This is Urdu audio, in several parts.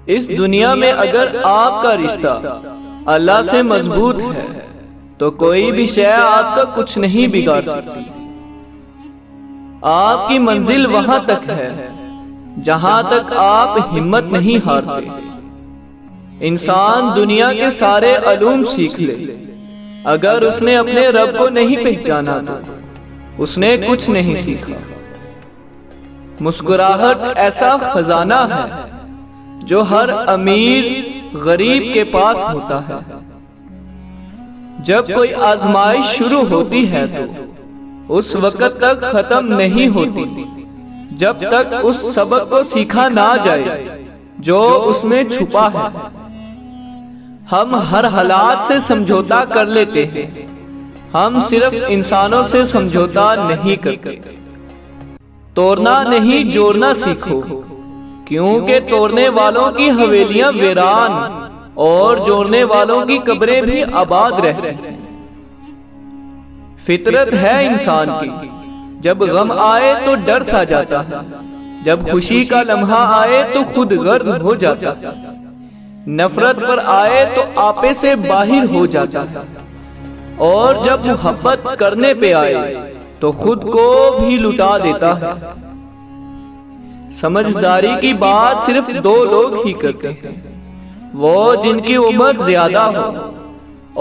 اس دنیا میں اگر آپ کا رشتہ اللہ سے مضبوط ہے تو کوئی بھی شے آپ کا کچھ نہیں بگاڑ سکتی۔ آپ کی منزل وہاں تک ہے جہاں تک آپ ہمت نہیں ہارتے۔ انسان دنیا کے سارے علوم سیکھ لے، اگر اس نے اپنے رب کو نہیں پہچانا تو اس نے کچھ نہیں سیکھا۔ مسکراہٹ ایسا خزانہ ہے جو ہر امیر غریب کے پاس ہوتا ہے۔ جب کوئی آزمائش شروع ہوتی ہے تو اس وقت تک ختم نہیں ہوتی جب تک اس سبق کو سیکھا نہ جائے جو اس میں چھپا ہے۔ ہم ہر حالات سے سمجھوتا کر لیتے ہیں، ہم صرف انسانوں سے سمجھوتا نہیں کرتے۔ توڑنا نہیں جوڑنا سیکھو، کیونکہ توڑنے والوں کی حویلیاں ویران اور جوڑنے والوں کی قبریں بھی آباد رہتی ہیں۔ فطرت ہے انسان کی، جب غم آئے تو ڈر سا جاتا ہے، جب خوشی کا لمحہ آئے تو خود غرض ہو جاتا ہے، نفرت پر آئے تو آپے سے باہر ہو جاتا ہے، اور جب محبت کرنے پہ آئے تو خود کو بھی لٹا دیتا ہے۔ سمجھداری کی بات صرف دو لوگ ہی کرتے ہیں، وہ جن کی عمر زیادہ ہو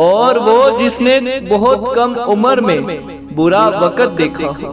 اور وہ جس نے بہت کم عمر میں برا وقت دیکھا ہو۔